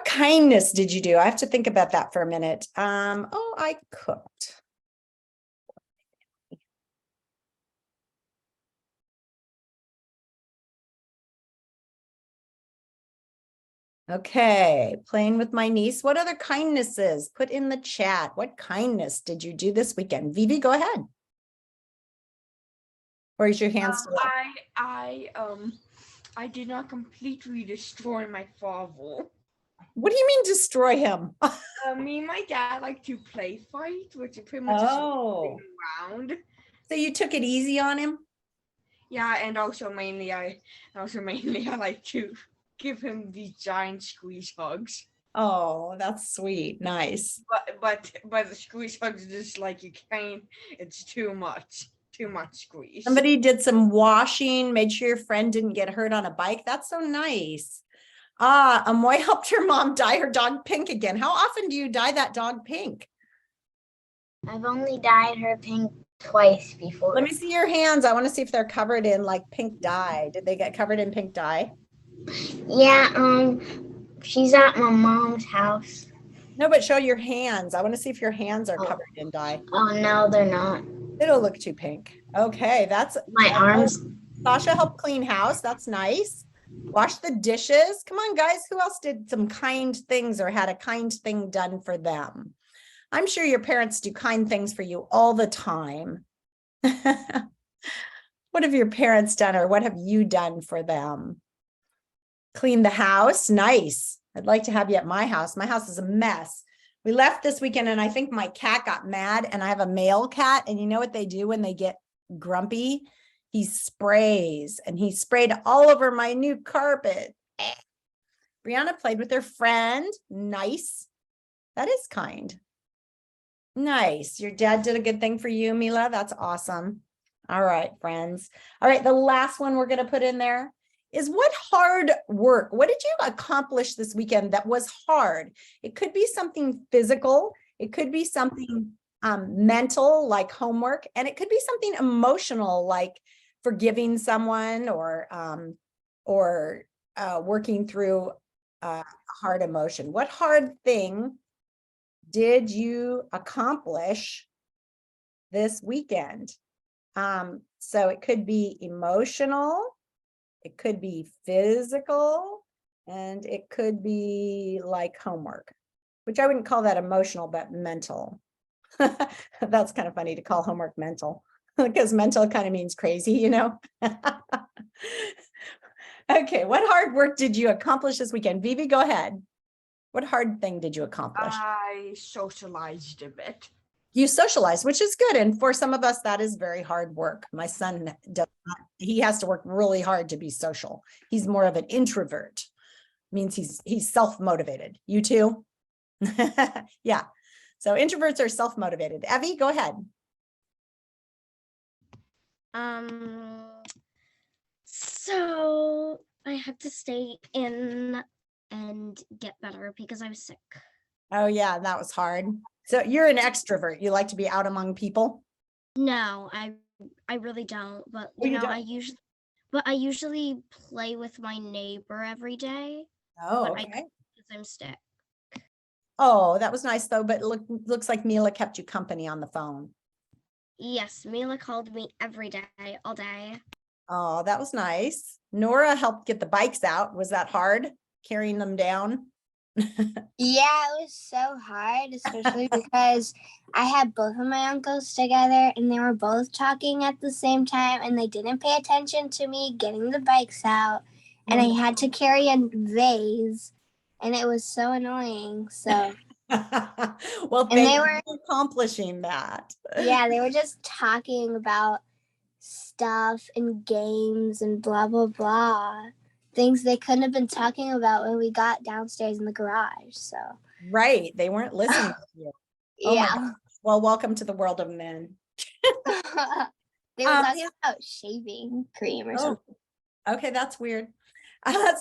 kindness did you do? I have to think about that for a minute. Oh, I cooked. Okay, playing with my niece. What other kindnesses? Put in the chat. What kindness did you do this weekend? Vivi, go ahead. Or is your hand still up? I did not completely destroy my father. What do you mean destroy him? Me and my dad like to play fight, which is pretty much Oh, around. so you took it easy on him? Yeah, and also mainly I like to give him these giant squeeze hugs. Oh, that's sweet. Nice. But the squeeze hugs is just like you can't. It's too much squeeze. Somebody did some washing, made sure your friend didn't get hurt on a bike. That's so nice. Amoy helped her mom dye her dog pink again. How often do you dye that dog pink? I've only dyed her pink twice before. Let me see your hands. I want to see if they're covered in like pink dye. Did they get covered in pink dye? Yeah, she's at my mom's house. No, but show your hands. I want to see if your hands are covered in dye. Oh, no, they're not. They don't look too pink. Okay, that's my arms. Sasha helped clean house. That's nice. Wash the dishes. Come on, guys. Who else did some kind things or had a kind thing done for them? I'm sure your parents do kind things for you all the time. What have your parents done or what have you done for them? Clean the house. Nice. I'd like to have you at my house. My house is a mess. We left this weekend and I think my cat got mad, and I have a male cat, and you know what they do when they get grumpy? He sprays, and he sprayed all over my new carpet. Brianna played with her friend. Nice. That is kind. Nice. Your dad did a good thing for you, Mila. That's awesome. All right, friends. All right, the last one we're going to put in there is what hard work. What did you accomplish this weekend that was hard? It could be something physical. It could be something mental, like homework. And it could be something emotional, like forgiving someone or working through a hard emotion. What hard thing did you accomplish this weekend? So it could be emotional, it could be physical, and it could be like homework, which I wouldn't call that emotional, but mental. That's kind of funny to call homework mental because mental kind of means crazy, you know? Okay, what hard work did you accomplish this weekend? Vivi, go ahead. What hard thing did you accomplish? I socialized a bit. You socialize, which is good. And for some of us, that is very hard work. My son does not, he has to work really hard to be social. He's more of an introvert. Means he's self-motivated. You too? Yeah. So introverts are self-motivated. Evie, go ahead. So I had to stay in and get better because I was sick. Oh yeah, that was hard. So you're an extrovert. You like to be out among people? No, I really don't. But Well, you don't. I usually play with my neighbor every day. Oh, okay. Because I'm sick. Oh, that was nice though. But looks like Mila kept you company on the phone. Yes, Mila called me every day, all day. Oh, that was nice. Nora helped get the bikes out. Was that hard, carrying them down? Yeah, it was so hard, especially because I had both of my uncles together and they were both talking at the same time and they didn't pay attention to me getting the bikes out. And I had to carry a vase and it was so annoying. So well, they were accomplishing that. Yeah, they were just talking about stuff and games and blah, blah, blah. Things they couldn't have been talking about when we got downstairs in the garage. So right, they weren't listening to you. Oh yeah. Well, welcome to the world of men. They were talking about shaving cream or something. Okay, that's weird.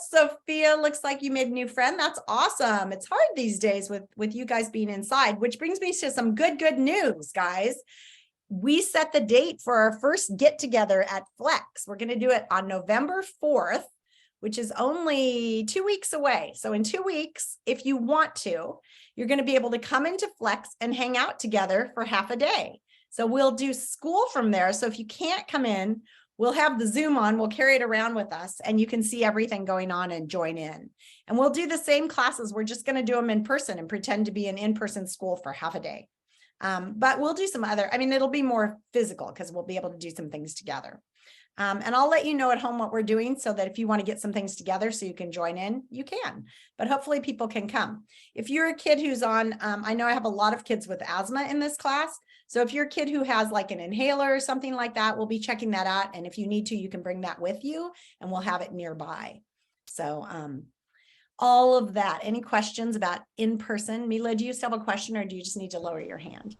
Sophia, looks like you made a new friend. That's awesome. It's hard these days with you guys being inside, which brings me to some good news, guys. We set the date for our first get together at Flex. We're going to do it on November 4th. which is only 2 weeks away. So in 2 weeks, if you want to, you're going to be able to come into Flex and hang out together for half a day. So we'll do school from there. So if you can't come in, we'll have the Zoom on, we'll carry it around with us, and you can see everything going on and join in. And we'll do the same classes. We're just going to do them in person and pretend to be an in-person school for half a day. But we'll do some other, I mean, it'll be more physical because we'll be able to do some things together. And I'll let you know at home what we're doing so that if you want to get some things together so you can join in, you can. But hopefully people can come. If you're a kid who's on, I know I have a lot of kids with asthma in this class. So if you're a kid who has like an inhaler or something like that, we'll be checking that out. And if you need to, you can bring that with you and we'll have it nearby. So all of that. Any questions about in person? Mila, do you still have a question or do you just need to lower your hand?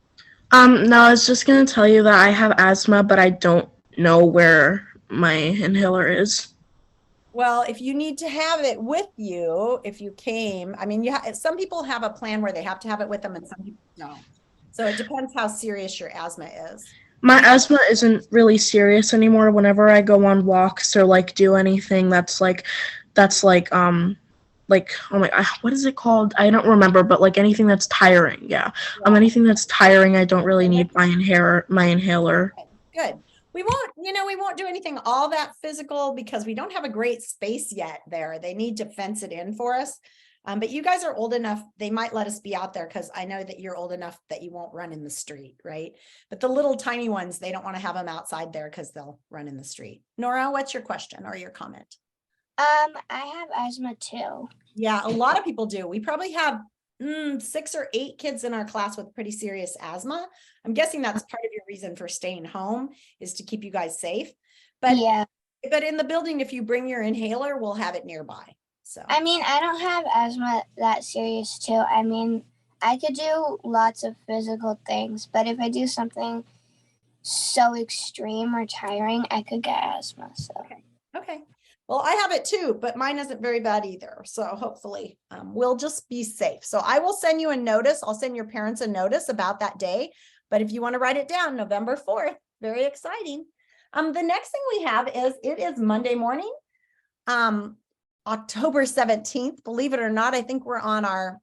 No, I was just going to tell you that I have asthma, but I don't know where my inhaler is. Well, if you need to have it with you, if you came, I mean, some people have a plan where they have to have it with them and some people don't. So it depends how serious your asthma is. My asthma isn't really serious anymore. Whenever I go on walks or like do anything that's like oh my, what is it called? I don't remember, but like anything that's tiring. Yeah. Anything that's tiring, I don't really need my inhaler. Good. We won't do anything all that physical because we don't have a great space yet there. They need to fence it in for us. But you guys are old enough, they might let us be out there because I know that you're old enough that you won't run in the street, right? But the little tiny ones, they don't want to have them outside there because they'll run in the street. Nora, what's your question or your comment? I have asthma too. Yeah, a lot of people do. We probably have 6 or 8 kids in our class with pretty serious asthma. I'm guessing that's part of your reason for staying home is to keep you guys safe. But yeah, but in the building, if you bring your inhaler, we'll have it nearby. So I mean, I don't have asthma that serious too. I mean, I could do lots of physical things, but if I do something so extreme or tiring, I could get asthma. So okay. Well, I have it too, but mine isn't very bad either. So hopefully we'll just be safe. So I will send you a notice. I'll send your parents a notice about that day. But if you want to write it down, November 4th, very exciting. The next thing we have is it is Monday morning, October 17th. Believe it or not, I think we're on our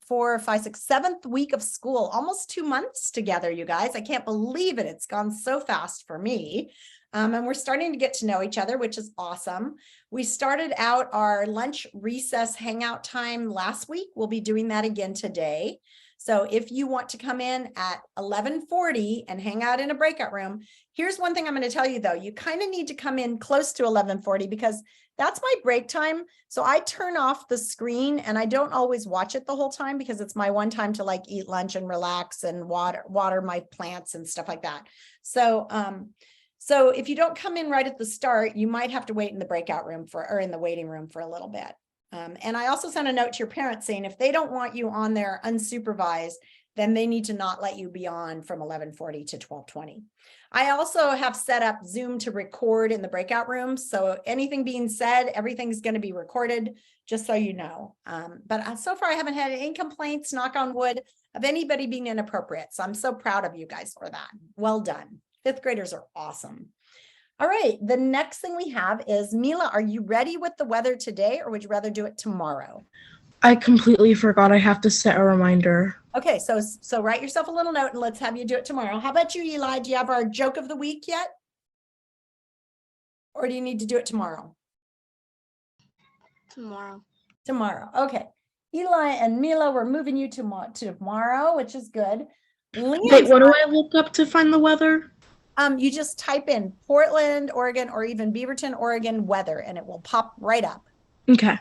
4, 5, 6, 7th week of school, almost 2 months together, you guys. I can't believe it. It's gone so fast for me. And we're starting to get to know each other, which is awesome. We started out our lunch recess hangout time last week. We'll be doing that again today. So if you want to come in at 11:40 and hang out in a breakout room, here's one thing I'm going to tell you though, you kind of need to come in close to 11:40 because that's my break time. So I turn off the screen and I don't always watch it the whole time because it's my one time to like eat lunch and relax and water my plants and stuff like that. So if you don't come in right at the start, you might have to wait in the breakout room or in the waiting room for a little bit. And I also sent a note to your parents saying if they don't want you on there unsupervised, then they need to not let you be on from 11:40 to 12:20. I also have set up Zoom to record in the breakout room. So anything being said, everything's going to be recorded, just so you know. But so far I haven't had any complaints, knock on wood, of anybody being inappropriate. So I'm so proud of you guys for that. Well done. 5th graders are awesome. All right, the next thing we have is Mila, are you ready with the weather today or would you rather do it tomorrow? I completely forgot. I have to set a reminder. Okay, so write yourself a little note and let's have you do it tomorrow. How about you, Eli? Do you have our joke of the week yet? Or do you need to do it tomorrow? Tomorrow. Tomorrow, okay. Eli and Mila, we're moving you to tomorrow, which is good. Wait, what do I look up to find the weather? You just type in Portland, Oregon, or even Beaverton, Oregon weather, and it will pop right up. Okay.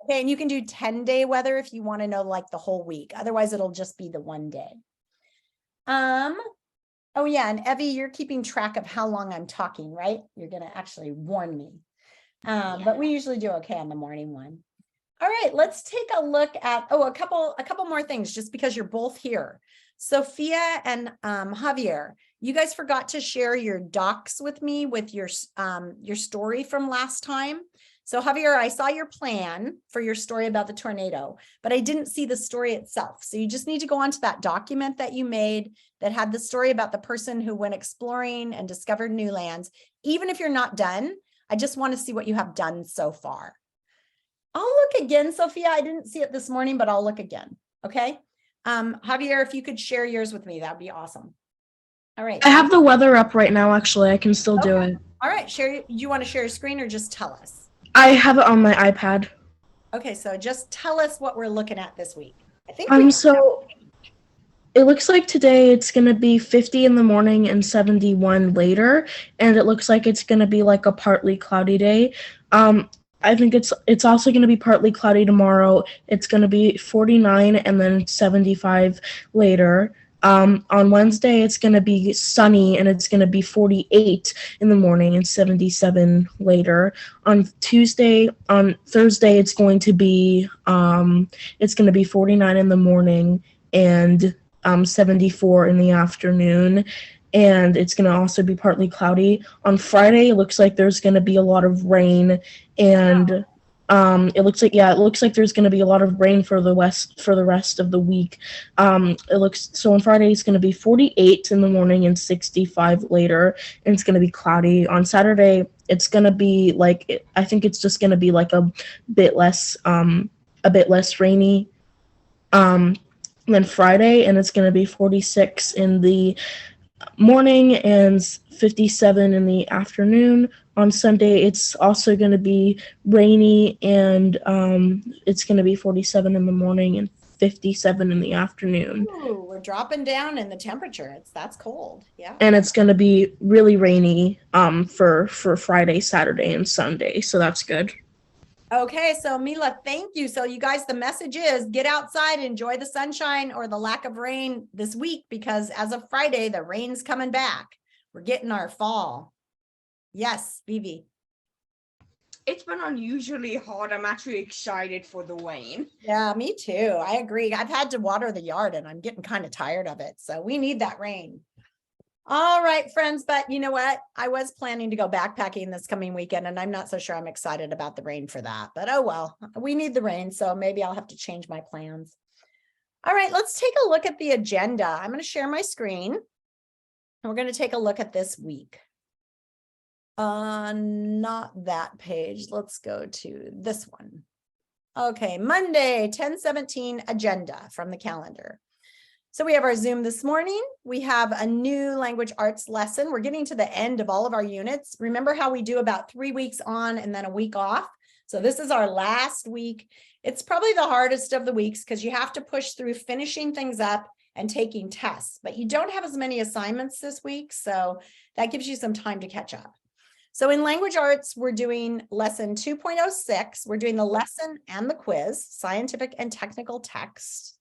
Okay, and you can do 10-day weather if you want to know like the whole week. Otherwise, it'll just be the one day. Oh yeah, and Evie, you're keeping track of how long I'm talking, right? You're gonna actually warn me. But we usually do okay on the morning one. All right, let's take a look at a couple more things just because you're both here. Sophia and Javier, you guys forgot to share your docs with me with your story from last time. So Javier, I saw your plan for your story about the tornado, but I didn't see the story itself. So you just need to go onto that document that you made that had the story about the person who went exploring and discovered new lands. Even if you're not done, I just want to see what you have done so far. I'll look again, Sophia. I didn't see it this morning, but I'll look again. Okay. Javier, if you could share yours with me, that'd be awesome. All right. I have the weather up right now, actually. I can still do it. All right. Do you want to share your screen or just tell us? I have it on my iPad. Okay. So just tell us what we're looking at this week. I think So it looks like today it's going to be 50 in the morning and 71 later, and it looks like it's going to be like a partly cloudy day. I think it's also going to be partly cloudy tomorrow. It's going to be 49 and then 75 later. On Wednesday, it's going to be sunny and it's going to be 48 in the morning and 77 later. On Thursday, it's going to be 49 in the morning and 74 in the afternoon, and it's going to also be partly cloudy. On Friday, it looks like there's going to be a lot of rain, and it looks like there's going to be a lot of rain for the rest of the week. So on Friday it's going to be 48 in the morning and 65 later, and it's going to be cloudy. On Saturday, it's going to be I think it's just going to be like a bit less rainy. Then Friday, and it's going to be 46 in the morning and 57 in the afternoon. On Sunday, it's also going to be rainy, and it's going to be 47 in the morning and 57 in the afternoon. Ooh, we're dropping down in the temperature. That's cold. Yeah. And it's going to be really rainy for Friday, Saturday, and Sunday, so that's good. Okay, so Mila, thank you. So you guys, the message is get outside, enjoy the sunshine or the lack of rain this week, because as of Friday, the rain's coming back. We're getting our fall. Yes, Vivi. It's been unusually hot. I'm actually excited for the rain. Yeah, me too. I agree. I've had to water the yard and I'm getting kind of tired of it. So we need that rain. All right, friends, but you know what? I was planning to go backpacking this coming weekend, and I'm not so sure I'm excited about the rain for that, but oh well, we need the rain, so maybe I'll have to change my plans. All right, let's take a look at the agenda. I'm going to share my screen, and we're going to take a look at this week. Not that page. Let's go to this one. Okay, Monday, 10/17 agenda from the calendar. So we have our Zoom this morning. We have a new language arts lesson. We're getting to the end of all of our units. Remember how we do about 3 weeks on and then a week off? So this is our last week. It's probably the hardest of the weeks because you have to push through finishing things up and taking tests, but you don't have as many assignments this week. So that gives you some time to catch up. So in language arts, we're doing lesson 2.06. We're doing the lesson and the quiz, scientific and technical text.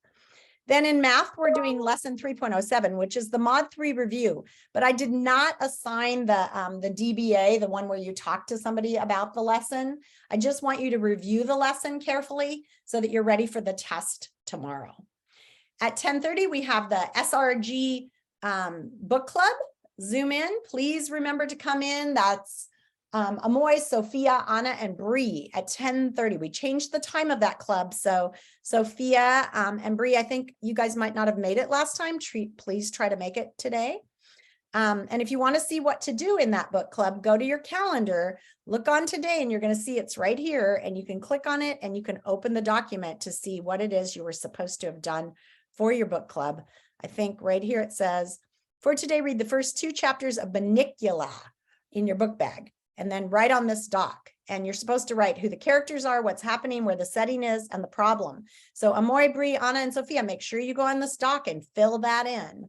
Then in math, we're doing lesson 3.07, which is the mod 3 review, but I did not assign the DBA, the one where you talk to somebody about the lesson. I just want you to review the lesson carefully so that you're ready for the test tomorrow. At 10:30, we have the SRG book club. Zoom in. Please remember to come in. That's Amoy, Sophia, Anna, and Bree at 10:30. We changed the time of that club. So Sophia and Bree, I think you guys might not have made it last time. Please try to make it today. And if you want to see what to do in that book club, go to your calendar, look on today, and you're going to see it's right here. And you can click on it and you can open the document to see what it is you were supposed to have done for your book club. I think right here it says, for today, read the first 2 chapters of Banicula in your book bag. And then write on this doc, and you're supposed to write who the characters are, what's happening, where the setting is, and the problem. So Amoy, Bree, Anna, and Sophia, make sure you go on this doc and fill that in.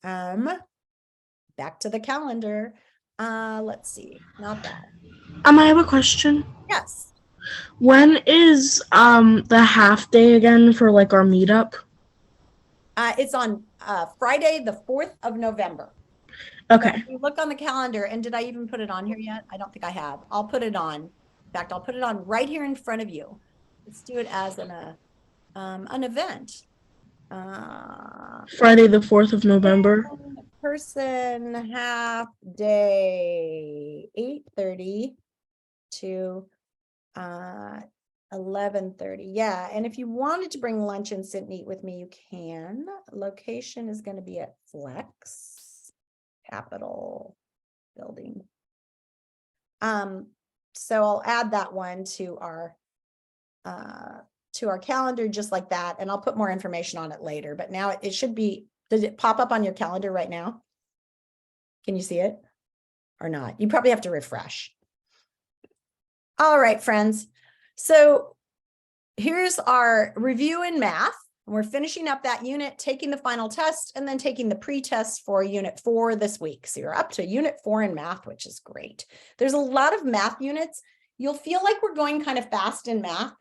Back to the calendar. Let's see, not that. I have a question. Yes. When is the half day again for like our meetup? It's on Friday, the 4th of November. Okay. So if you look on the calendar, and did I even put it on here yet? I don't think I have. I'll put it on. In fact, I'll put it on right here in front of you. Let's do it as an event. Friday, the 4th of November. Person half day, 8:30 to 11:30. Yeah, and if you wanted to bring lunch and sit and eat with me, you can. Location is going to be at Flex Capitol building. So I'll add that one to our calendar just like that. And I'll put more information on it later, but now it should be, does it pop up on your calendar right now? Can you see it or not? You probably have to refresh. All right, friends. So here's our review in math. We're finishing up that unit, taking the final test, and then taking the pre-test for unit 4 this week. So you're up to unit 4 in math, which is great. There's a lot of math units. You'll feel like we're going kind of fast in math.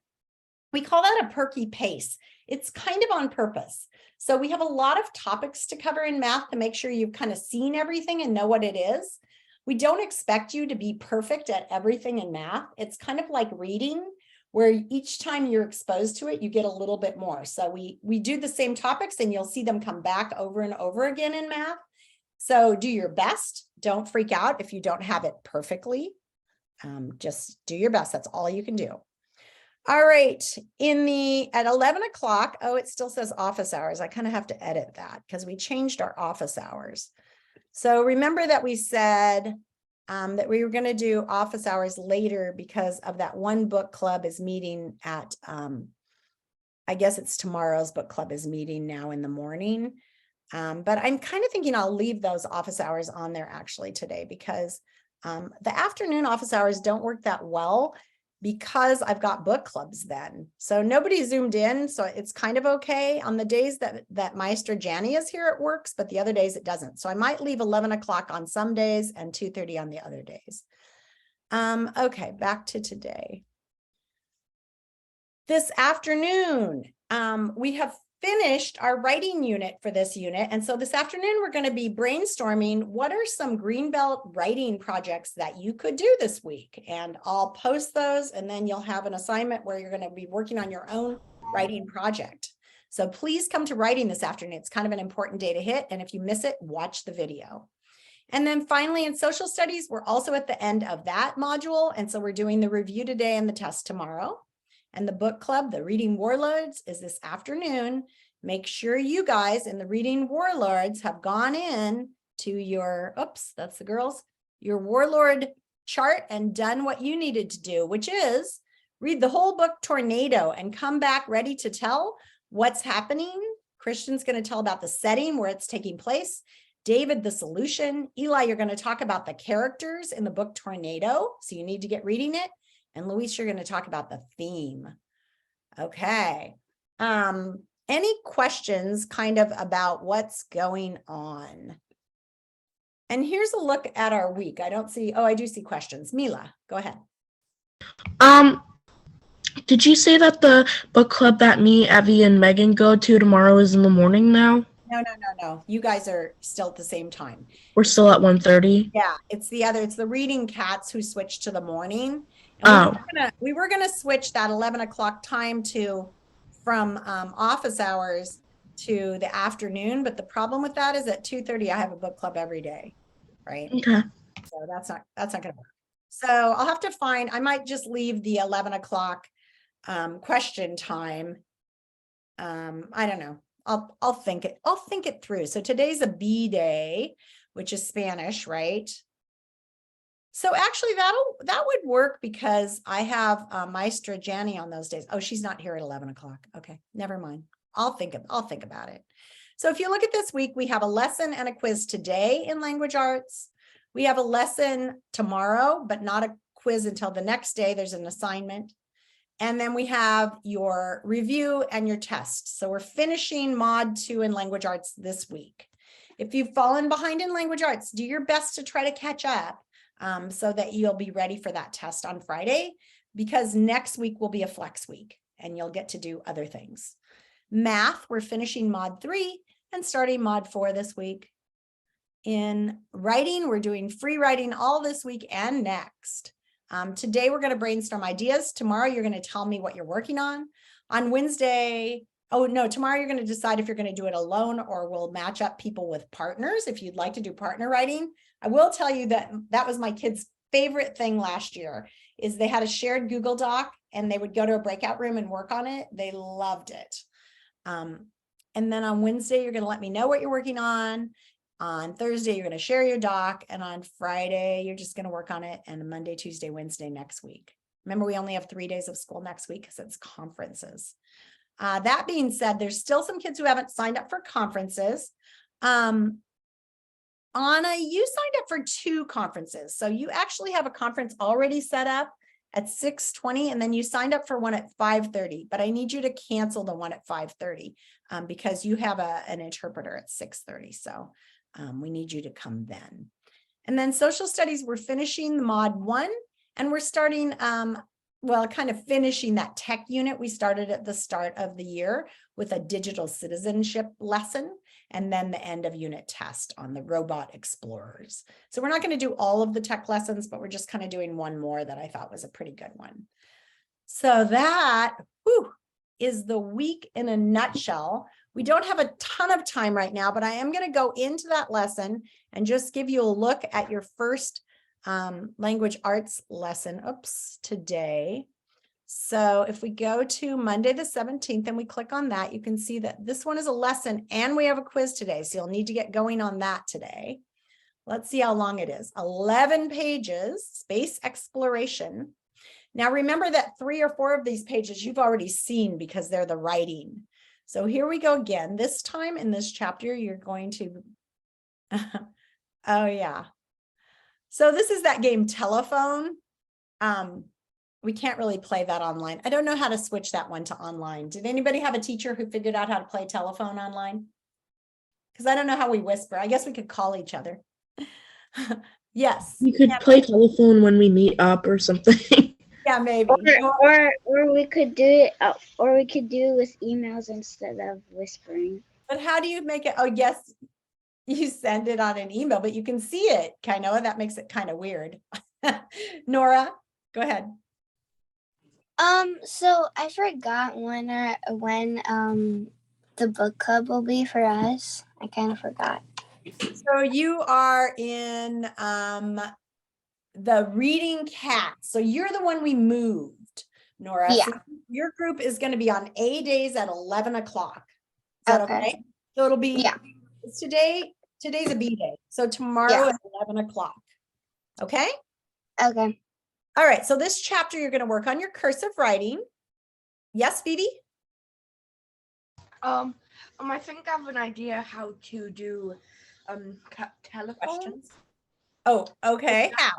We call that a perky pace. It's kind of on purpose. So we have a lot of topics to cover in math to make sure you've kind of seen everything and know what it is. We don't expect you to be perfect at everything in math. It's kind of like reading, where each time you're exposed to it, you get a little bit more. So we do the same topics and you'll see them come back over and over again in math. So do your best. Don't freak out if you don't have it perfectly. Just do your best. That's all you can do. All right, at 11 o'clock, oh, it still says office hours. I kind of have to edit that because we changed our office hours. So remember that we said that we were going to do office hours later because of that one book club is meeting at, I guess it's tomorrow's book club is meeting now in the morning. But I'm kind of thinking I'll leave those office hours on there actually today because the afternoon office hours don't work that well because I've got book clubs then. So nobody zoomed in. So it's kind of okay on the days that Maestra Jani is here, it works, but the other days it doesn't. So I might leave 11 o'clock on some days and 2:30 on the other days. Okay, back to today. This afternoon, we have finished our writing unit for this unit. And so this afternoon, we're going to be brainstorming what are some Greenbelt writing projects that you could do this week. And I'll post those and then you'll have an assignment where you're going to be working on your own writing project. So please come to writing this afternoon. It's kind of an important day to hit. And if you miss it, watch the video. And then finally in social studies, we're also at the end of that module. And so we're doing the review today and the test tomorrow. And the book club, the Reading Warlords, is this afternoon. Make sure you guys in the Reading Warlords have gone in to your, oops, that's the girls, your Warlord chart and done what you needed to do, which is read the whole book Tornado and come back ready to tell what's happening. Christian's going to tell about the setting where it's taking place. David, the solution. Eli, you're going to talk about the characters in the book Tornado. So you need to get reading it. And Luis, you're going to talk about the theme. Okay. Any questions kind of about what's going on? And here's a look at our week. I don't see, oh, I do see questions. Mila, go ahead. Did you say that the book club that me, Evie, and Megan go to tomorrow is in the morning now? No. You guys are still at the same time. We're still at 1:30? Yeah, it's the Reading Cats who switched to the morning. And we were gonna switch that 11 o'clock time from office hours to the afternoon. But the problem with that is at 2:30, I have a book club every day, right? Okay. So that's not gonna work. So I'll have to find, I might just leave the 11 o'clock question time. I don't know. I'll think it through. So today's a B day, which is Spanish, right? So actually that would work because I have Maestra Jani on those days. Oh, she's not here at 11 o'clock. Okay, never mind. I'll think about it. So if you look at this week, we have a lesson and a quiz today in language arts. We have a lesson tomorrow, but not a quiz until the next day. There's an assignment. And then we have your review and your test. So we're finishing mod 2 in language arts this week. If you've fallen behind in language arts, do your best to try to catch up so that you'll be ready for that test on Friday, because next week will be a flex week and you'll get to do other things. Math, we're finishing mod 3 and starting mod 4 this week. In writing, we're doing free writing all this week and next. Today, we're going to brainstorm ideas. Tomorrow, you're going to tell me what you're working on. On Wednesday, tomorrow you're going to decide if you're going to do it alone or we'll match up people with partners if you'd like to do partner writing. I will tell you that that was my kids' favorite thing last year, is they had a shared Google Doc and they would go to a breakout room and work on it. They loved it. And then on Wednesday, you're going to let me know what you're working on. On Thursday, you're going to share your doc. And on Friday, you're just going to work on it. And Monday, Tuesday, Wednesday next week. Remember, we only have 3 days of school next week because it's conferences. That being said, there's still some kids who haven't signed up for conferences. Anna, you signed up for 2 conferences. So you actually have a conference already set up at 6:20, and then you signed up for one at 5:30, but I need you to cancel the one at 5:30 because you have an interpreter at 6:30. So we need you to come then. And then social studies, we're finishing the mod 1, and we're starting, well, kind of finishing that tech unit we started at the start of the year with a digital citizenship lesson, and then the end of unit test on the robot explorers. So we're not going to do all of the tech lessons, but we're just kind of doing one more that I thought was a pretty good one. So that is the week in a nutshell. We don't have a ton of time right now, but I am going to go into that lesson and just give you a look at your first language arts lesson, today. So if we go to Monday the 17th and we click on that, you can see that this one is a lesson and we have a quiz today. So you'll need to get going on that today. Let's see how long it is. 11 pages, space exploration. Now remember that 3 or 4 of these pages you've already seen because they're the writing. So here we go again. This time in this chapter, you're going to, oh yeah. So this is that game Telephone. We can't really play that online. I don't know how to switch that one to online. Did anybody have a teacher who figured out how to play telephone online? Because I don't know how we whisper. I guess we could call each other. Yes. We could play telephone when we meet up or something. Yeah, maybe. Or we could do it, or we could do it with emails instead of whispering. But how do you make it? Oh, yes, you send it on an email, but you can see it, kind of. That makes it kind of weird. Nora, go ahead. So I forgot when the book club will be for us. I kind of forgot. So you are in the reading cat. So you're the one we moved, Nora. Yeah. So your group is going to be on A days at 11 o'clock. Is that okay? So it'll be, Yeah. It's today's a B day. So tomorrow at 11 o'clock. Okay? Okay. All right. So this chapter, you're going to work on your cursive writing. Yes, Phoebe? I think I have an idea how to do telephone. Questions? Oh, okay. How?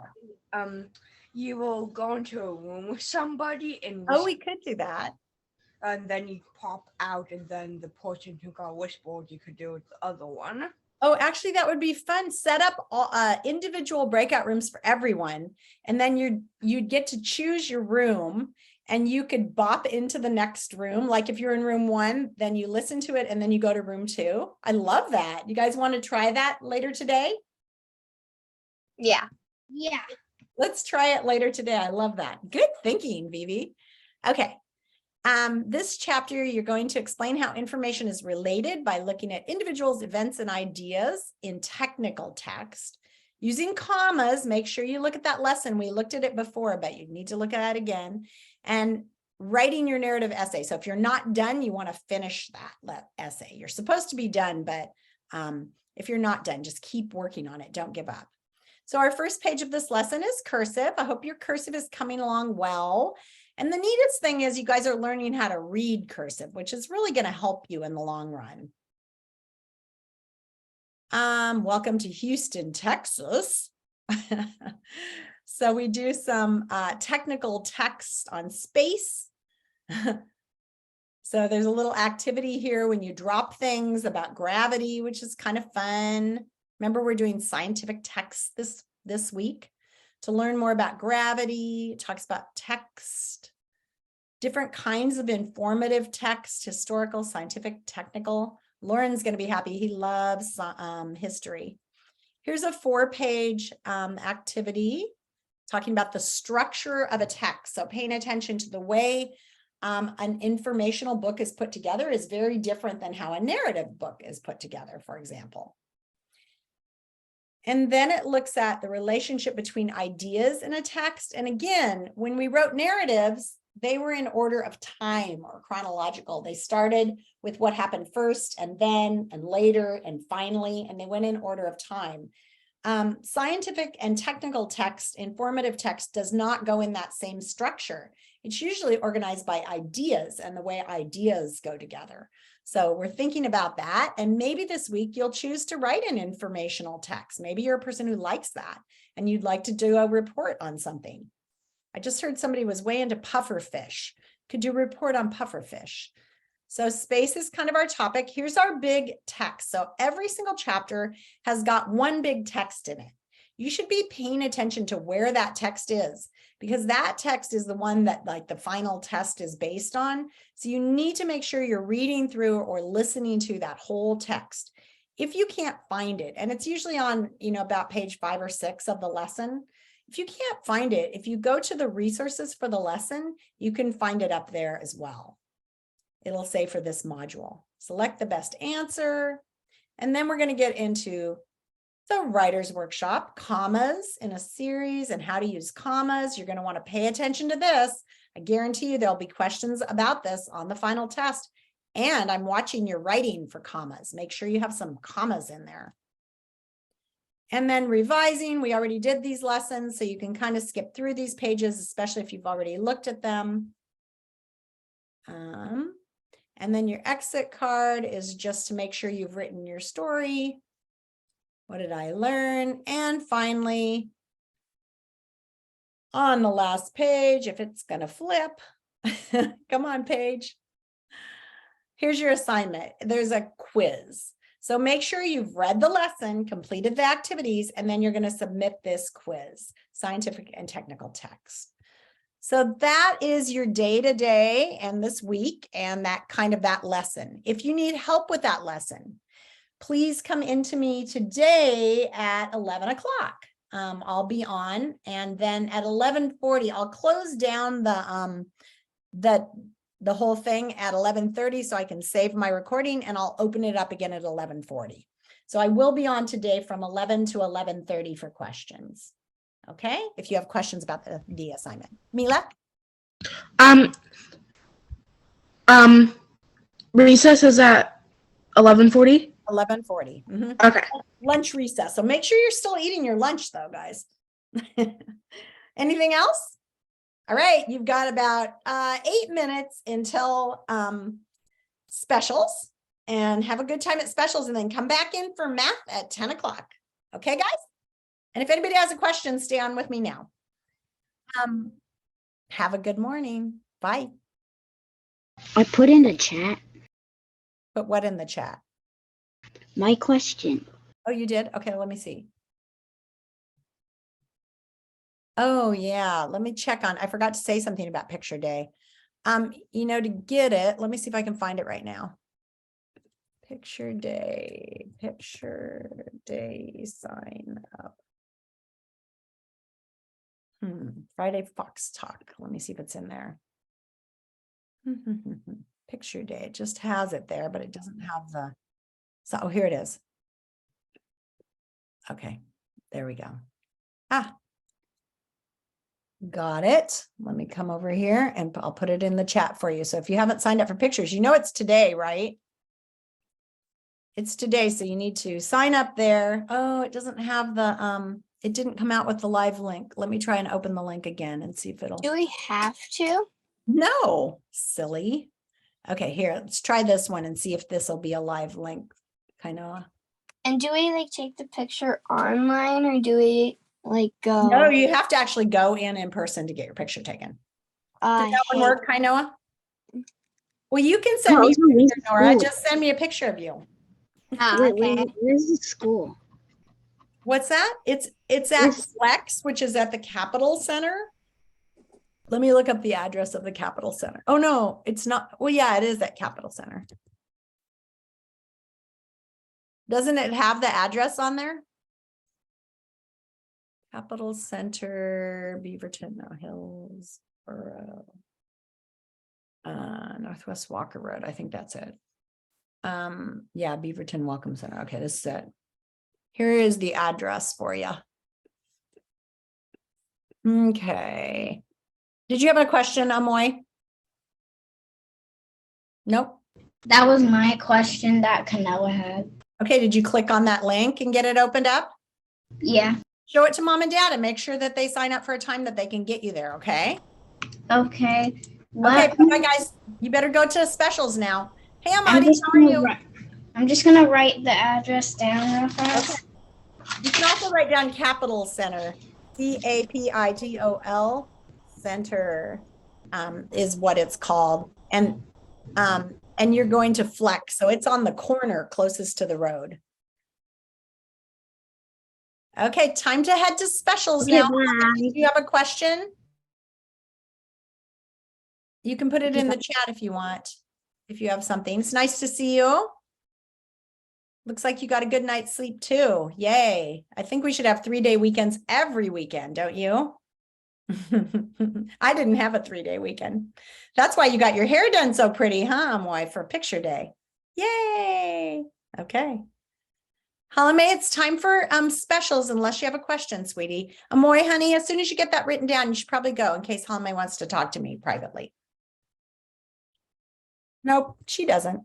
You will go into a room with somebody and We could do that. and then you pop out, and then the person who got whispered, you could do it the other one. Oh, actually, that would be fun. Set up all, individual breakout rooms for everyone, and then you'd get to choose your room, and you could bop into the next room. Like if you're in room 1, then you listen to it, and then you go to room 2. I love that. You guys want to try that later today? Yeah. Yeah. Let's try it later today. I love that. Good thinking, Vivi. Okay. This chapter, you're going to explain how information is related by looking at individuals, events, and ideas in technical text. Using commas, make sure you look at that lesson. We looked at it before, but you need to look at it again. And writing your narrative essay. So if you're not done, you want to finish that essay. You're supposed to be done, but if you're not done, just keep working on it. Don't give up. So our first page of this lesson is cursive. I hope your cursive is coming along well. And the neatest thing is you guys are learning how to read cursive, which is really going to help you in the long run. Welcome to Houston, Texas. So we do some technical text on space. So there's a little activity here when you drop things about gravity, which is kind of fun. Remember, we're doing scientific text this week. To learn more about gravity, it talks about text, different kinds of informative text, historical, scientific, technical. Lauren's going to be happy. He loves history. Here's a 4-page activity talking about the structure of a text. So paying attention to the way an informational book is put together is very different than how a narrative book is put together, for example. And then it looks at the relationship between ideas in a text. And again, when we wrote narratives, they were in order of time or chronological. They started with what happened first and then and later and finally, and they went in order of time. Scientific and technical text, informative text does not go in that same structure. It's usually organized by ideas and the way ideas go together. So we're thinking about that. And maybe this week you'll choose to write an informational text. Maybe you're a person who likes that and you'd like to do a report on something. I just heard somebody was way into pufferfish. Could you report on pufferfish? So space is kind of our topic. Here's our big text. So every single chapter has got one big text in it. You should be paying attention to where that text is, because that text is the one that like the final test is based on. So you need to make sure you're reading through or listening to that whole text. If you can't find it, and it's usually on, about page 5 or 6 of the lesson. If you can't find it, if you go to the resources for the lesson, you can find it up there as well. It'll say for this module, select the best answer. And then we're going to get into the writer's workshop, commas in a series and how to use commas. You're going to want to pay attention to this. I guarantee you there'll be questions about this on the final test. And I'm watching your writing for commas. Make sure you have some commas in there. And then revising, we already did these lessons, so you can kind of skip through these pages, especially if you've already looked at them. And then your exit card is just to make sure you've written your story. What did I learn? And finally, on the last page, if it's going to flip, come on, page. Here's your assignment. There's a quiz. So make sure you've read the lesson, completed the activities, and then you're going to submit this quiz, scientific and technical text. So that is your day-to-day and this week and that lesson. If you need help with that lesson, please come into me today at 11 o'clock. I'll be on, and then at 11:40, I'll close down the whole thing at 11:30 so I can save my recording, and I'll open it up again at 11:40. So I will be on today from 11 to 11:30 for questions. Okay, if you have questions about the assignment. Mila? Recess is at 11:40? 11:40. Okay. Lunch recess. So make sure you're still eating your lunch though, guys. Anything else? All right, you've got about 8 minutes until specials, and have a good time at specials, and then come back in for math at 10 o'clock. Okay, guys? And if anybody has a question, stay on with me now. Have a good morning. Bye. I put in the chat Put what in the chat? my question. Oh, you did? Okay, let me see. Oh, yeah. Let me check on. I forgot to say something about picture day. To get it, let me see if I can find it right now. Picture day, sign up. Friday Fox Talk. Let me see if it's in there. Picture day. It just has it there, but it doesn't have the. So, oh, here it is. Okay, there we go. Got it. Let me come over here and I'll put it in the chat for you. So if you haven't signed up for pictures, it's today, right? It's today, so you need to sign up there. Oh, it doesn't have the, it didn't come out with the live link. Let me try and open the link again and see if it'll. Do we have to? No, silly. Okay, here, let's try this one and see if this will be a live link, kind of. And do we take the picture online, or do we go? No, you have to actually go in person to get your picture taken. Does that one work, Kainoa? Well, you can send me a picture, Nora. Just send me a picture of you. Where's the school? What's that? It's at Flex, which is at the Capitol Center. Let me look up the address of the Capitol Center. Oh, no, it's not. Well, yeah, it is at Capitol Center. Doesn't it have the address on there? Capitol Center, Beaverton, Hillsboro, Northwest Walker Road. I think that's it. Yeah, Beaverton Welcome Center. Okay, this is it. Here is the address for you. Okay. Did you have a question, Amoy? Nope. That was my question that Canella had. Okay, did you click on that link and get it opened up? Yeah. Show it to mom and dad and make sure that they sign up for a time that they can get you there, okay? Okay. Okay, bye guys. You better go to specials now. Hey, I'm Amadi, just how are gonna you? I'm just gonna write the address down real fast. You can also write down Capital Center, CAPITOL Center is what it's called. And you're going to Flex. So it's on the corner closest to the road. Okay, time to head to specials now. Do you have a question? You can put it in the chat if you want, if you have something. It's nice to see you. Looks like you got a good night's sleep too. Yay. I think we should have 3-day weekends every weekend, don't you? I didn't have a 3-day weekend. That's why you got your hair done so pretty, huh, Amoy, for picture day. Yay. Okay. Halame, it's time for specials unless you have a question, sweetie. Amoy, honey, as soon as you get that written down, you should probably go in case Halame wants to talk to me privately. Nope, she doesn't,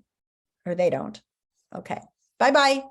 or they don't. Okay, bye-bye.